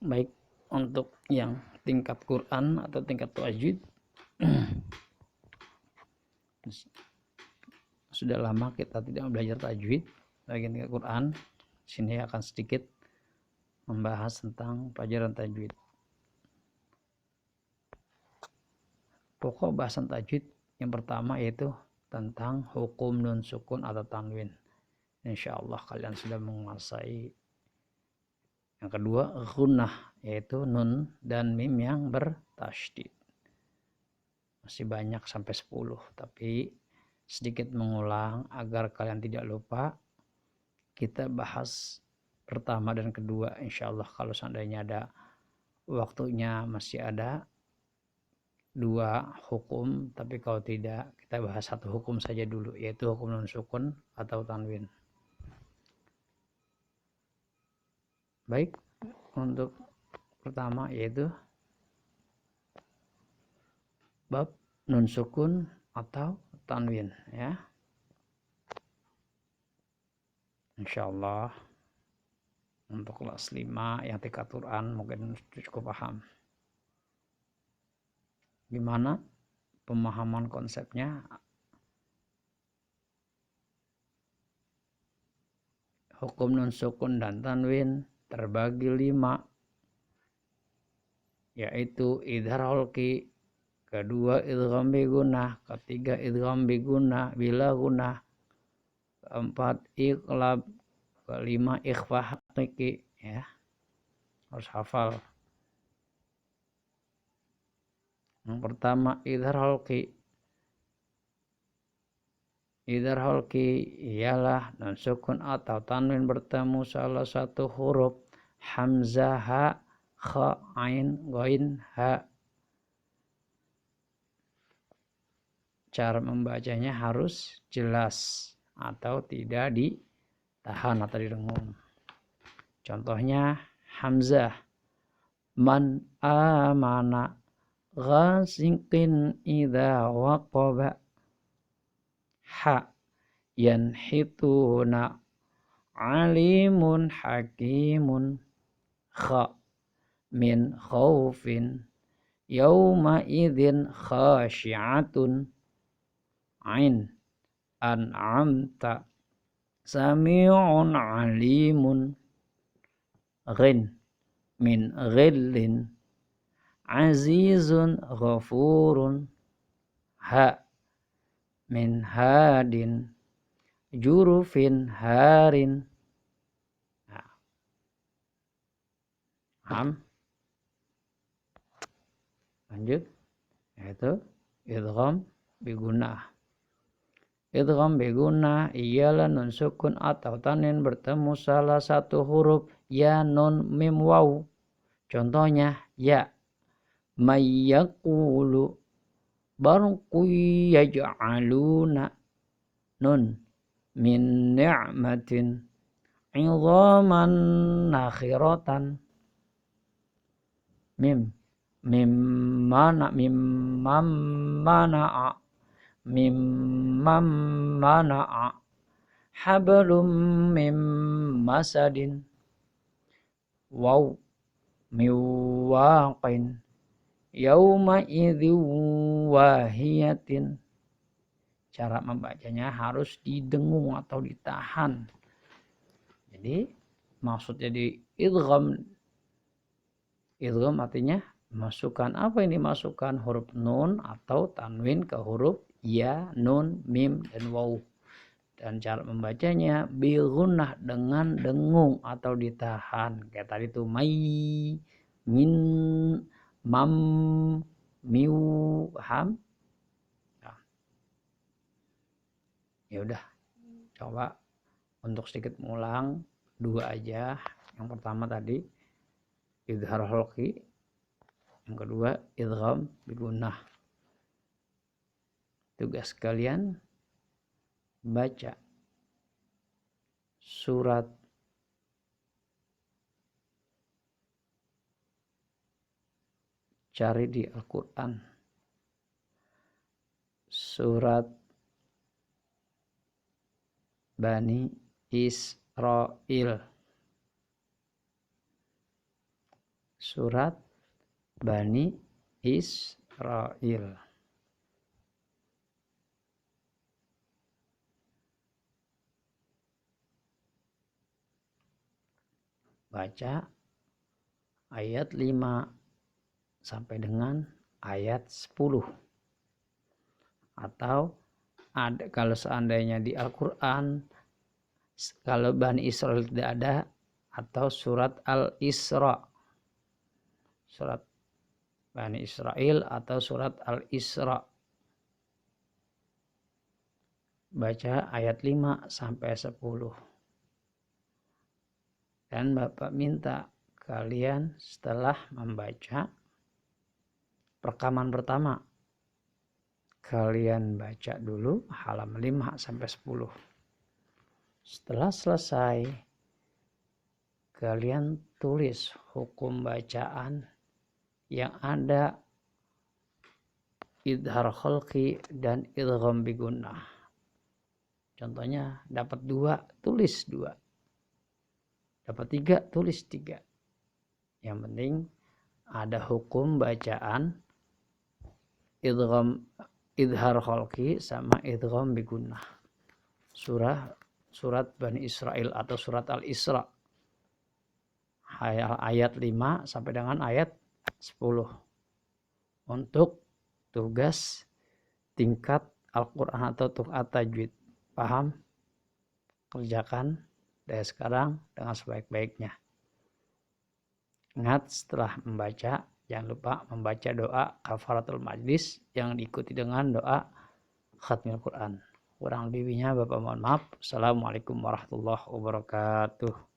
baik untuk yang tingkat Quran atau tingkat tajwid. Sudah lama kita tidak belajar tajwid bagian tingkat Quran. Sini akan sedikit membahas tentang pelajaran tajwid. Pokok bahasan tajwid yang pertama yaitu tentang hukum nun sukun atau tanwin. Insya Allah kalian sudah menguasai. Yang kedua, gunnah, yaitu nun dan mim yang bertasydid. Masih banyak sampai 10, tapi sedikit mengulang agar kalian tidak lupa. Kita bahas pertama dan kedua, insya Allah kalau seandainya ada waktunya masih ada 2 hukum, tapi kalau tidak kita bahas 1 hukum saja dulu, yaitu hukum nun sukun atau tanwin. Baik, untuk pertama yaitu bab nun sukun atau tanwin ya. Insyaallah untuk kelas 5 yang tingkat Quran mungkin cukup paham. Gimana pemahaman konsepnya? Hukum nun sukun dan tanwin terbagi 5, yaitu idhar holki, kedua idgham bi gunnah, ketiga idgham bi gunnah bila gunnah, keempat iqlab, kelima ikhfa haqiqi ya. Harus hafal. Yang pertama idhar holki. Idhar holki ialah nun sukun atau tanwin bertemu salah satu huruf hamzah, ha, kha, ain, ghain, ha. Cara membacanya harus jelas atau tidak ditahan atau didengung. Contohnya hamzah, man amana ghasiqin idza waqaba, ha, yanhituna alimun hakimun, kha, min khaufin yauma idzin khasyi'atun, ain, an'amta sami'un alimun, ghin, min ghillin azizun ghafurun, ha, min hadin jurufin harin. Paham? Lanjut, yaitu idgham bi gunnah. Idgham bi gunnah ialah nun sukun atau tanwin bertemu salah satu huruf ya, nun, mim, waw. Contohnya ya, mayyaqulu barqu yaj'aluna, nun, min ni'matin idhaman nakhiratan, mim, mimmana, mimmana'a, mimmana'a, hablum mim masadin, waw, miwaqin yauma idzi wahiyatin. Cara membacanya harus didengung atau ditahan. Jadi maksudnya di idgham, idgham artinya masukkan, apa yang dimasukkan? Huruf nun atau tanwin ke huruf ya, nun, mim, dan waw. Dan cara membacanya bi gunnah, dengan dengung atau ditahan. Kayak tadi tuh mai, min, mam, miu, ham. Nah. Ya udah, coba untuk sedikit mengulang 2 aja. Yang pertama tadi idhar holqi, yang kedua idgham bi gunnah. Tugas kalian baca surat cari di Al-Quran, surat Bani Israel, surat Bani Israil. Baca ayat 5 sampai dengan ayat 10. Atau ada, kalau seandainya di Al-Quran, kalau Bani Israil tidak ada, atau surat Al-Isra. Surat Bani Israil atau surat Al-Isra. Baca ayat 5 sampai 10. Dan Bapak minta kalian setelah membaca rekaman pertama, kalian baca dulu halaman 5 sampai 10. Setelah selesai, kalian tulis hukum bacaan yang ada idhar khalqi dan idgham bigunnah. Contohnya dapat 2, tulis 2. Dapat 3, tulis 3. Yang penting ada hukum bacaan idhar khalqi sama idgham bigunnah. Surat Bani Israil atau surat Al-Isra. Ayat 5 sampai dengan ayat 10. Untuk tugas tingkat Al-Quran atau tugas tajwid. Paham? Kerjakan dari sekarang dengan sebaik-baiknya. Ingat, setelah membaca, jangan lupa membaca doa kafaratul majlis yang diikuti dengan doa khatmil Quran. Kurang lebihnya Bapak mohon maaf. Assalamualaikum warahmatullahi wabarakatuh.